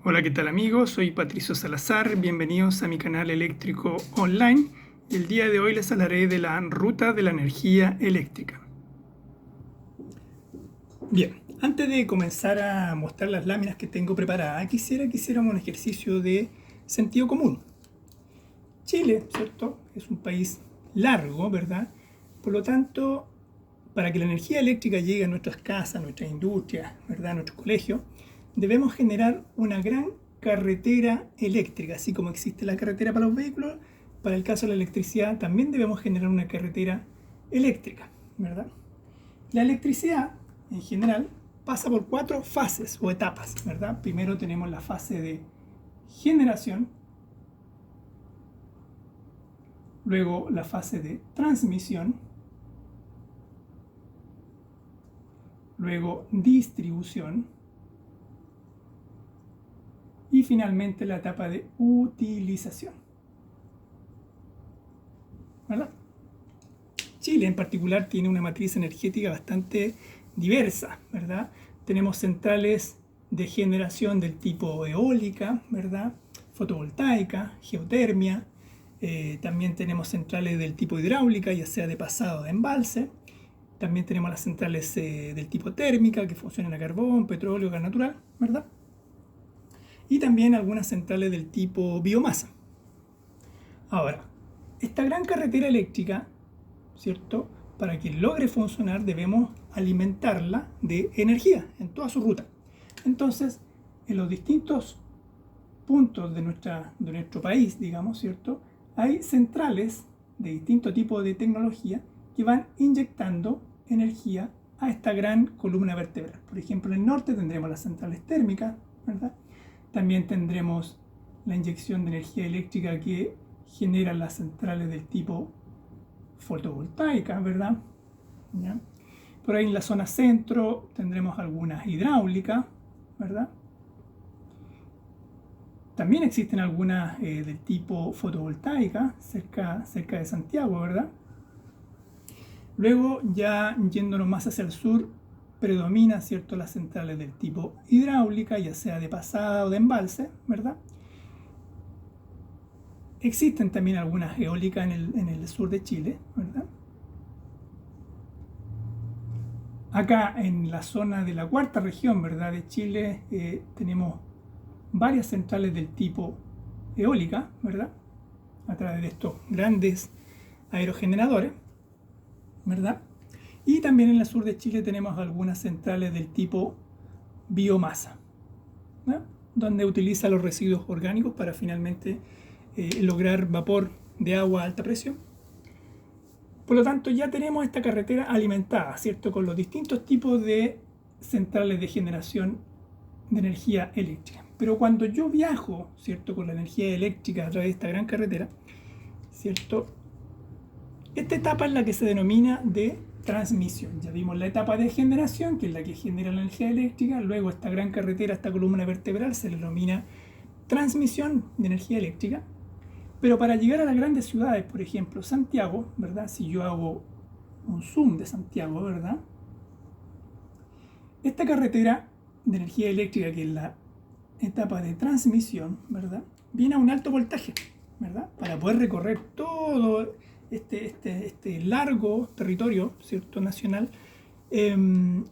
Hola, ¿qué tal amigos? Soy Patricio Salazar, bienvenidos a mi canal eléctrico online. El día de hoy les hablaré de la ruta de la energía eléctrica. Bien, antes de comenzar a mostrar las láminas que tengo preparadas, quisiera que hiciéramos un ejercicio de sentido común. Chile, ¿cierto? Es un país largo, ¿verdad? Por lo tanto, para que la energía eléctrica llegue a nuestras casas, a nuestras industrias, ¿verdad? A nuestros colegios, debemos generar una gran carretera eléctrica, así como existe la carretera para los vehículos. Para el caso de la electricidad también debemos generar una carretera eléctrica, ¿verdad? La electricidad en general pasa por 4 fases o etapas, ¿verdad? Primero tenemos la fase de generación, luego la fase de transmisión, luego distribución y finalmente la etapa de utilización, ¿verdad? Chile en particular tiene una matriz energética bastante diversa, ¿verdad? Tenemos centrales de generación del tipo eólica, ¿verdad? Fotovoltaica, geotermia. También tenemos centrales del tipo hidráulica, ya sea de pasado o de embalse. También tenemos las centrales del tipo térmica, que funcionan a carbón, petróleo, gas natural, ¿verdad? Y también algunas centrales del tipo biomasa. Ahora, esta gran carretera eléctrica, ¿cierto? Para que logre funcionar debemos alimentarla de energía en toda su ruta. Entonces, en los distintos puntos de nuestro país, digamos, ¿cierto? Hay centrales de distinto tipo de tecnología que van inyectando energía a esta gran columna vertebral. Por ejemplo, en el norte tendremos las centrales térmicas, ¿verdad? También tendremos la inyección de energía eléctrica que generan las centrales del tipo fotovoltaica, ¿verdad? ¿Ya? Por ahí en la zona centro tendremos algunas hidráulicas, ¿verdad? También existen algunas del tipo fotovoltaica cerca de Santiago, ¿verdad? Luego, ya yéndonos más hacia el sur, predomina, ¿cierto?, las centrales del tipo hidráulica, ya sea de pasada o de embalse, ¿verdad? Existen también algunas eólicas en el sur de Chile, ¿verdad? Acá en la zona de la cuarta región, ¿verdad?, de Chile, tenemos varias centrales del tipo eólica, ¿verdad? A través de estos grandes aerogeneradores, ¿verdad? Y también en el sur de Chile tenemos algunas centrales del tipo biomasa, ¿no? Donde utiliza los residuos orgánicos para finalmente lograr vapor de agua a alta presión. Por lo tanto, ya tenemos esta carretera alimentada, ¿cierto? Con los distintos tipos de centrales de generación de energía eléctrica. Pero cuando yo viajo, ¿cierto?, con la energía eléctrica a través de esta gran carretera, ¿cierto?, esta etapa es la que se denomina de transmisión. Ya vimos la etapa de generación, que es la que genera la energía eléctrica. Luego esta gran carretera, esta columna vertebral, se denomina transmisión de energía eléctrica. Pero para llegar a las grandes ciudades, por ejemplo Santiago, ¿verdad? Si yo hago un zoom de Santiago, ¿verdad?, esta carretera de energía eléctrica, que es la etapa de transmisión, ¿verdad?, viene a un alto voltaje, ¿verdad?, para poder recorrer todo este largo territorio, ¿cierto?, nacional,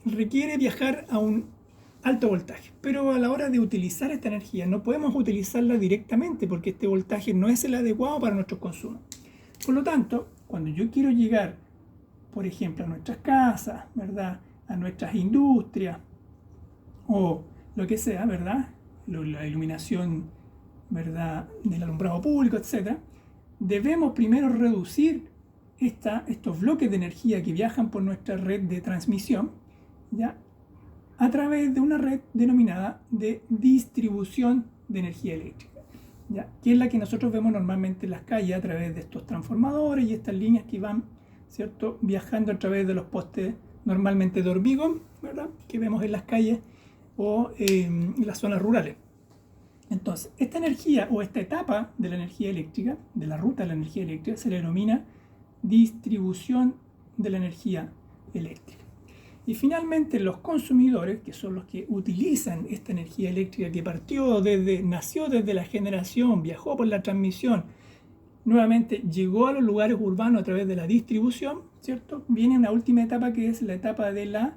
requiere viajar a un alto voltaje. Pero a la hora de utilizar esta energía no podemos utilizarla directamente porque este voltaje no es el adecuado para nuestros consumos. Por lo tanto, cuando yo quiero llegar, por ejemplo, a nuestras casas, ¿verdad?, a nuestras industrias o lo que sea, ¿verdad?, la iluminación, ¿verdad?, del alumbrado público, etc., debemos primero reducir estos bloques de energía que viajan por nuestra red de transmisión, ¿ya?, a través de una red denominada de distribución de energía eléctrica, ¿ya?, que es la que nosotros vemos normalmente en las calles a través de estos transformadores y estas líneas que van, ¿cierto?, viajando a través de los postes normalmente de hormigón, ¿verdad?, que vemos en las calles o en las zonas rurales. Entonces, esta energía o esta etapa de la energía eléctrica, de la ruta de la energía eléctrica, se le denomina distribución de la energía eléctrica. Y finalmente los consumidores, que son los que utilizan esta energía eléctrica que nació desde la generación, viajó por la transmisión, nuevamente llegó a los lugares urbanos a través de la distribución, ¿cierto? Viene una última etapa que es la etapa de la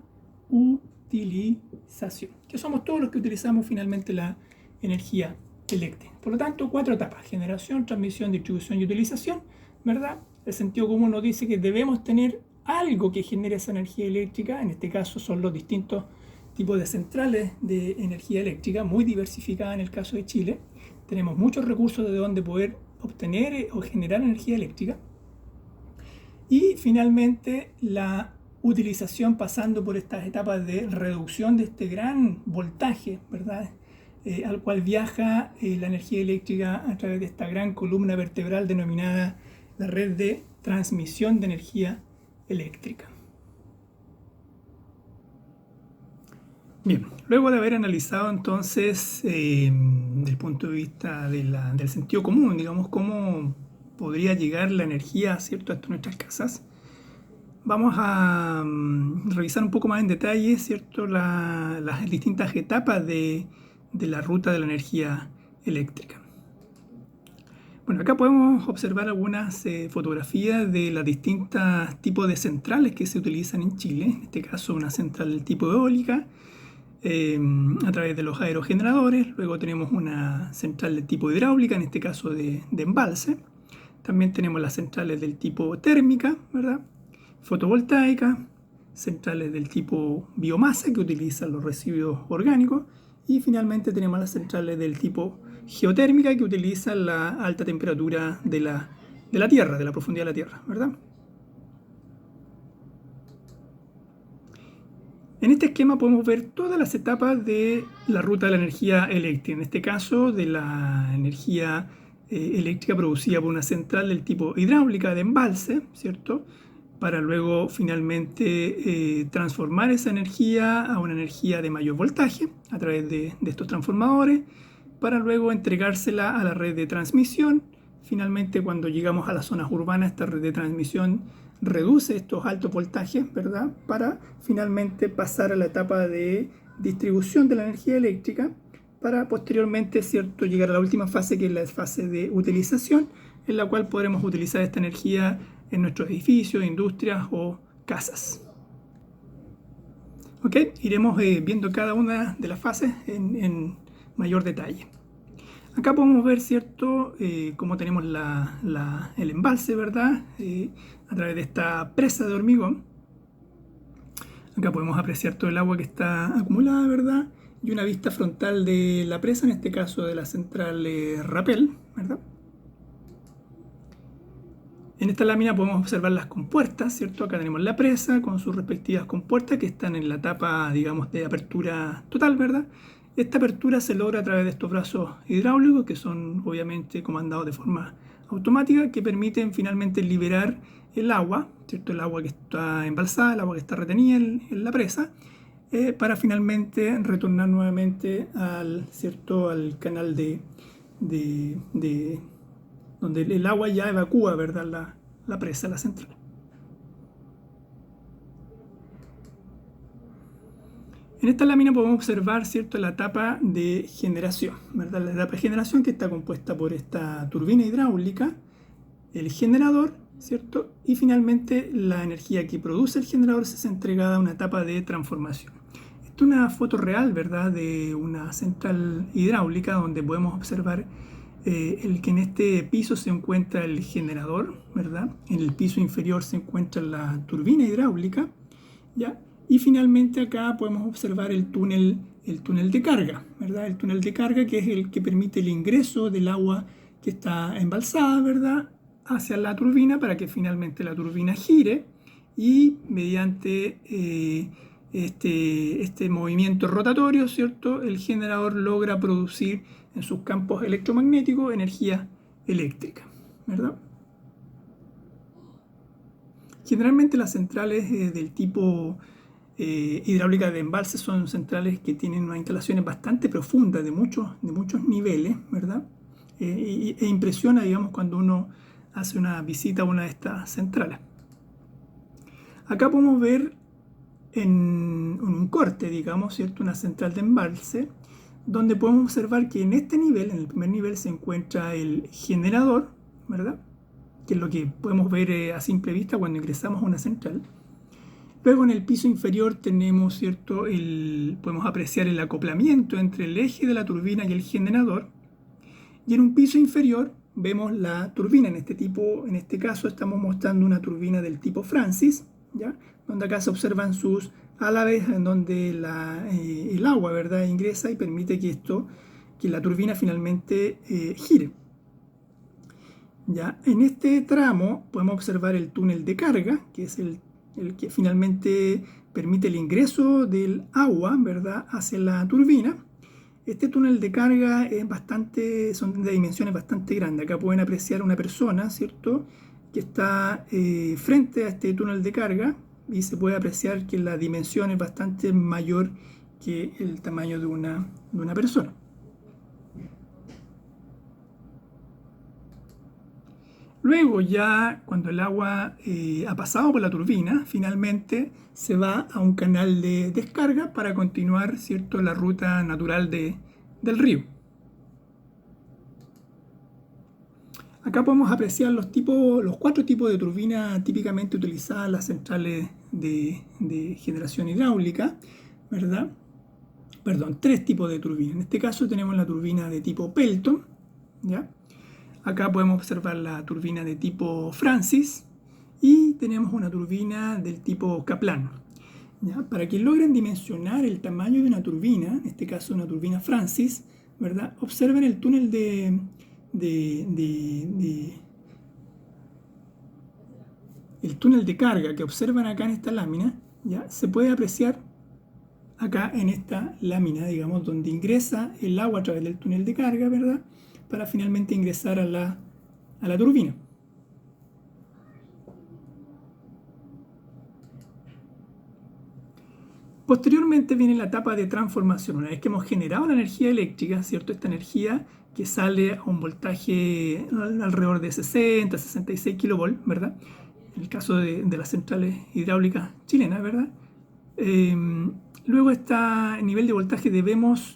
utilización, que somos todos los que utilizamos finalmente la energía eléctrica. Por lo tanto, 4 etapas: generación, transmisión, distribución y utilización, ¿verdad? El sentido común nos dice que debemos tener algo que genere esa energía eléctrica. En este caso son los distintos tipos de centrales de energía eléctrica, muy diversificada en el caso de Chile. Tenemos muchos recursos de donde poder obtener o generar energía eléctrica. Y finalmente la utilización, pasando por estas etapas de reducción de este gran voltaje, ¿verdad? Al cual viaja la energía eléctrica a través de esta gran columna vertebral denominada la red de transmisión de energía eléctrica. Bien, luego de haber analizado entonces desde el punto de vista del sentido común, digamos, cómo podría llegar la energía, ¿cierto?, hasta nuestras casas, vamos a revisar un poco más en detalle, ¿cierto?, las distintas etapas de la ruta de la energía eléctrica. Bueno, acá podemos observar algunas fotografías de los distintos tipos de centrales que se utilizan en Chile. En este caso, una central del tipo eólica a través de los aerogeneradores. Luego tenemos una central de tipo hidráulica, en este caso de embalse. También tenemos las centrales del tipo térmica, ¿verdad?, fotovoltaica, centrales del tipo biomasa que utilizan los residuos orgánicos, y finalmente tenemos las centrales del tipo geotérmica que utilizan la alta temperatura de la Tierra, de la profundidad de la Tierra, ¿verdad? En este esquema podemos ver todas las etapas de la ruta de la energía eléctrica, en este caso de la energía eléctrica producida por una central del tipo hidráulica de embalse, ¿cierto?, para luego finalmente transformar esa energía a una energía de mayor voltaje a través de estos transformadores, para luego entregársela a la red de transmisión. Finalmente, cuando llegamos a las zonas urbanas, esta red de transmisión reduce estos altos voltajes, ¿verdad?, para finalmente pasar a la etapa de distribución de la energía eléctrica, para posteriormente, ¿cierto?, llegar a la última fase, que es la fase de utilización, en la cual podremos utilizar esta energía en nuestros edificios, industrias o casas. Ok, iremos viendo cada una de las fases en mayor detalle. Acá podemos ver, ¿cierto?, cómo tenemos el embalse, ¿verdad?, a través de esta presa de hormigón. Acá podemos apreciar todo el agua que está acumulada, ¿verdad?, y una vista frontal de la presa, en este caso de la central Rapel, ¿verdad? En esta lámina podemos observar las compuertas, ¿cierto? Acá tenemos la presa con sus respectivas compuertas que están en la etapa, digamos, de apertura total, ¿verdad? Esta apertura se logra a través de estos brazos hidráulicos, que son obviamente comandados de forma automática, que permiten finalmente liberar el agua, ¿cierto?, el agua que está embalsada, el agua que está retenida en la presa, para finalmente retornar nuevamente al canal donde el agua ya evacúa, ¿verdad?, la presa, la central. En esta lámina podemos observar, ¿cierto?, la etapa de generación, ¿verdad? La etapa de generación, que está compuesta por esta turbina hidráulica, el generador, ¿cierto?, y finalmente la energía que produce el generador es entregada a una etapa de transformación. Esta es una foto real, ¿verdad?, de una central hidráulica, donde podemos observar que en este piso se encuentra el generador, ¿verdad? En el piso inferior se encuentra la turbina hidráulica, ¿ya? Y finalmente acá podemos observar el túnel de carga, ¿verdad? El túnel de carga, que es el que permite el ingreso del agua que está embalsada, ¿verdad?, hacia la turbina, para que finalmente la turbina gire y mediante este movimiento rotatorio, ¿cierto?, el generador logra producir en sus campos electromagnéticos energía eléctrica, ¿verdad? Generalmente las centrales del tipo hidráulica de embalse son centrales que tienen unas instalaciones bastante profundas, de muchos niveles, ¿verdad? E impresiona, digamos, cuando uno hace una visita a una de estas centrales. Acá podemos ver en un corte, digamos, ¿cierto? Una central de embalse, donde podemos observar que en este nivel, en el primer nivel, se encuentra el generador, ¿verdad? Que es lo que podemos ver a simple vista cuando ingresamos a una central. Luego en el piso inferior tenemos, ¿cierto? Podemos apreciar el acoplamiento entre el eje de la turbina y el generador. Y en un piso inferior vemos la turbina. En este caso estamos mostrando una turbina del tipo Francis, ¿ya? Donde acá se observan sus álabes en donde el agua, ¿verdad?, ingresa y permite que la turbina finalmente gire. ¿Ya? En este tramo podemos observar el túnel de carga, que es el que finalmente permite el ingreso del agua, ¿verdad?, hacia la turbina. Este túnel de carga son de dimensiones bastante grandes. Acá pueden apreciar una persona, ¿cierto?, que está frente a este túnel de carga, y se puede apreciar que la dimensión es bastante mayor que el tamaño de una persona. Luego ya cuando el agua ha pasado por la turbina, finalmente se va a un canal de descarga para continuar, ¿cierto?, la ruta natural del río. Acá podemos apreciar los 4 tipos de turbina típicamente utilizadas en las centrales de generación hidráulica, ¿verdad? Perdón, 3 tipos de turbina. En este caso tenemos la turbina de tipo Pelton, ¿ya? Acá podemos observar la turbina de tipo Francis y tenemos una turbina del tipo Kaplan. ¿Ya? Para que logren dimensionar el tamaño de una turbina, en este caso una turbina Francis, ¿verdad?, observen el túnel el túnel de carga que observan acá en esta lámina. ¿Ya? Se puede apreciar acá en esta lámina, digamos, donde ingresa el agua a través del túnel de carga, ¿verdad?, para finalmente ingresar a la turbina. Posteriormente viene la etapa de transformación. Una vez que hemos generado la energía eléctrica, ¿cierto?, esta energía que sale a un voltaje alrededor de 60, 66 kilovolts, ¿verdad?, en el caso de las centrales hidráulicas chilenas, ¿verdad? Luego este nivel de voltaje debemos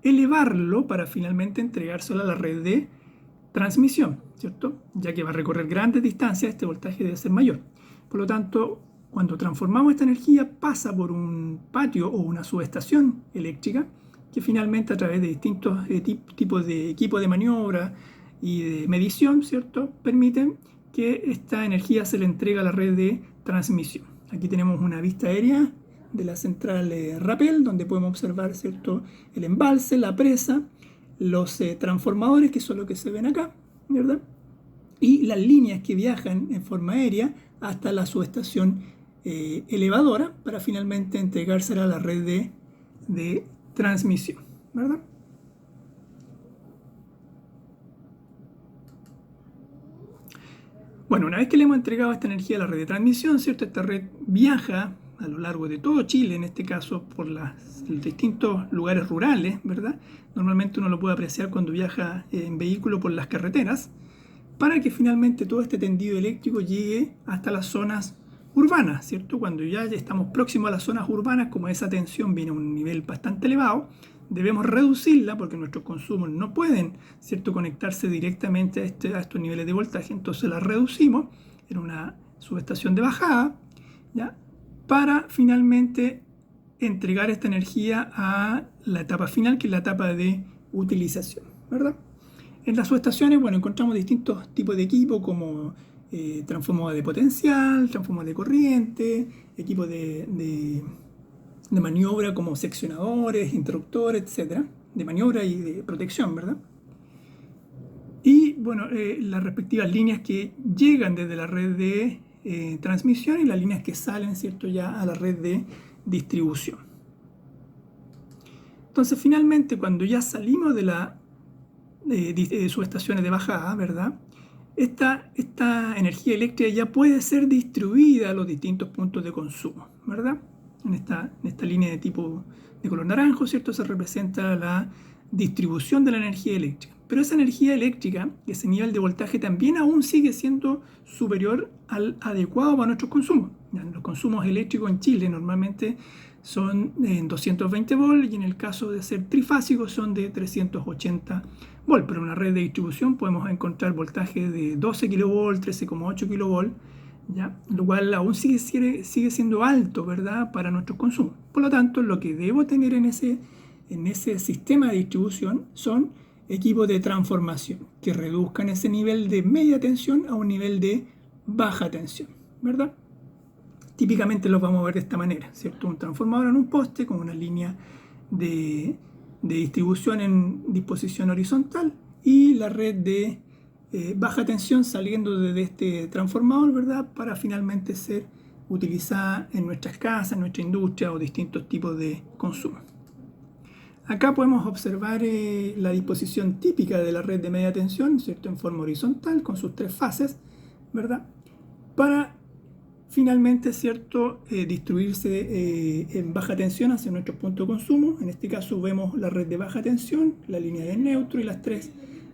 elevarlo para finalmente entregárselo a la red de transmisión, ¿cierto? Ya que va a recorrer grandes distancias, este voltaje debe ser mayor. Por lo tanto, cuando transformamos esta energía, pasa por un patio o una subestación eléctrica que finalmente, a través de distintos tipos de equipos de maniobra y de medición, ¿cierto?, permiten que esta energía se le entrega a la red de transmisión. Aquí tenemos una vista aérea de la central Rapel, donde podemos observar, ¿cierto?, el embalse, la presa, los transformadores, que son los que se ven acá, ¿verdad?, y las líneas que viajan en forma aérea hasta la subestación elevadora para finalmente entregársela a la red de transmisión, ¿verdad? Bueno, una vez que le hemos entregado esta energía a la red de transmisión, ¿cierto?, esta red viaja a lo largo de todo Chile, en este caso por los distintos lugares rurales, ¿verdad? Normalmente uno lo puede apreciar cuando viaja en vehículo por las carreteras, para que finalmente todo este tendido eléctrico llegue hasta las zonas urbanas, ¿cierto? Cuando ya estamos próximos a las zonas urbanas, como esa tensión viene a un nivel bastante elevado, debemos reducirla porque nuestros consumos no pueden, ¿cierto?, conectarse directamente a estos niveles de voltaje. Entonces la reducimos en una subestación de bajada, ¿ya?, para finalmente entregar esta energía a la etapa final, que es la etapa de utilización, ¿verdad? En las subestaciones, bueno, encontramos distintos tipos de equipos como transformador de potencial, transformador de corriente, equipos de maniobra como seccionadores, interruptores, etcétera, de maniobra y de protección, ¿verdad? Y bueno, las respectivas líneas que llegan desde la red de transmisión y las líneas que salen, ¿cierto?, ya a la red de distribución. Entonces, finalmente, cuando ya salimos de las subestaciones de bajada, ¿verdad?, esta energía eléctrica ya puede ser distribuida a los distintos puntos de consumo, ¿verdad? En esta línea de tipo de color naranjo, ¿cierto?, se representa la distribución de la energía eléctrica. Pero esa energía eléctrica, ese nivel de voltaje también aún sigue siendo superior al adecuado para nuestros consumos. Los consumos eléctricos en Chile normalmente son en 220 volts y en el caso de ser trifásico son de 380 volts. Pero en una red de distribución podemos encontrar voltaje de 12 kV, 13,8 kV, ¿ya? Lo cual aún sigue siendo alto, ¿verdad?, para nuestros consumos. Por lo tanto, lo que debo tener en ese sistema de distribución son equipos de transformación que reduzcan ese nivel de media tensión a un nivel de baja tensión, ¿verdad? Típicamente los vamos a ver de esta manera, ¿cierto? Un transformador en un poste con una línea de distribución en disposición horizontal y la red de baja tensión saliendo desde este transformador, ¿verdad?, para finalmente ser utilizada en nuestras casas, en nuestra industria o distintos tipos de consumo. Acá podemos observar la disposición típica de la red de media tensión, ¿cierto?, en forma horizontal con sus tres fases, ¿verdad?, para finalmente, ¿cierto?, distribuirse en baja tensión hacia nuestros puntos de consumo. En este caso vemos la red de baja tensión, la línea de neutro y las tres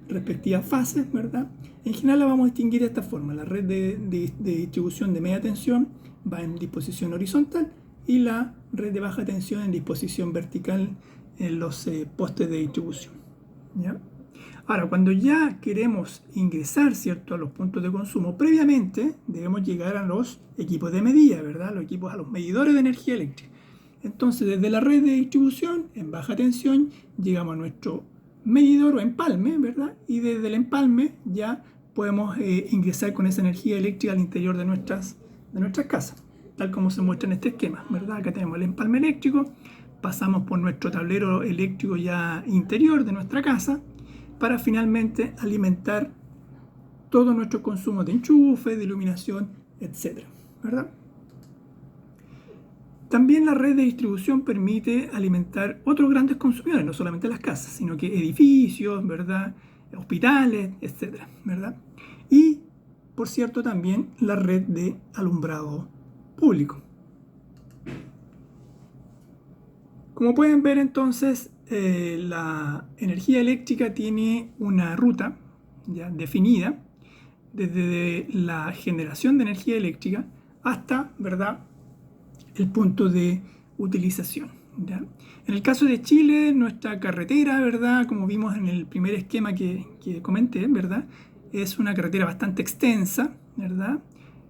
respectivas fases, ¿verdad? En general la vamos a distinguir de esta forma. La red de distribución de media tensión va en disposición horizontal y la red de baja tensión en disposición vertical en los postes de distribución, ¿ya? Ahora, cuando ya queremos ingresar, ¿cierto?, a los puntos de consumo, previamente debemos llegar a los equipos de medida, ¿verdad?, a los medidores de energía eléctrica. Entonces, desde la red de distribución en baja tensión llegamos a nuestro medidor o empalme, ¿verdad?, y desde el empalme ya podemos ingresar con esa energía eléctrica al interior de nuestras casas, tal como se muestra en este esquema, ¿verdad? Acá tenemos el empalme eléctrico, pasamos por nuestro tablero eléctrico ya interior de nuestra casa para finalmente alimentar todo nuestro consumo de enchufe, de iluminación, etc., ¿verdad? También la red de distribución permite alimentar otros grandes consumidores, no solamente las casas, sino que edificios, ¿verdad?, hospitales, etc., ¿verdad? Y, por cierto, también la red de alumbrado público. Como pueden ver, entonces, la energía eléctrica tiene una ruta ya definida desde la generación de energía eléctrica hasta, ¿verdad?, el punto de utilización, ¿ya? En el caso de Chile, nuestra carretera, ¿verdad?, como vimos en el primer esquema que comenté, ¿verdad?, es una carretera bastante extensa, ¿verdad?,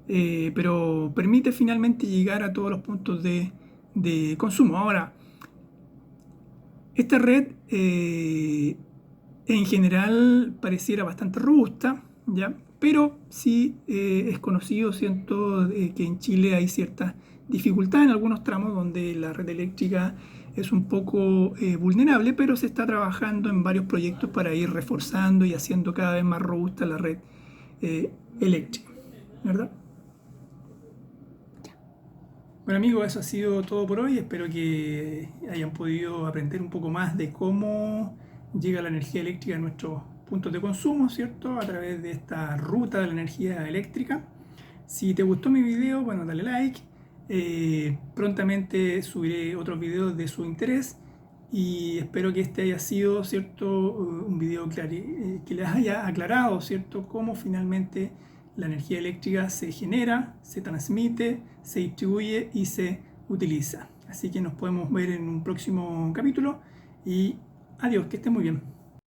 pero permite finalmente llegar a todos los puntos de consumo. Ahora, esta red en general pareciera bastante robusta, ¿ya?, pero sí es conocido, siento, que en Chile hay ciertas dificultades en algunos tramos donde la red eléctrica es un poco vulnerable, pero se está trabajando en varios proyectos para ir reforzando y haciendo cada vez más robusta la red eléctrica, ¿verdad? Bueno, amigos, eso ha sido todo por hoy. Espero que hayan podido aprender un poco más de cómo llega la energía eléctrica a nuestros puntos de consumo, ¿cierto?, a través de esta ruta de la energía eléctrica. Si te gustó mi video, bueno, dale like. Prontamente subiré otros videos de su interés y espero que este haya sido, ¿cierto?, un video que les haya aclarado, ¿cierto?, cómo finalmente la energía eléctrica se genera, se transmite, se distribuye y se utiliza. Así que nos podemos ver en un próximo capítulo y adiós, que estén muy bien.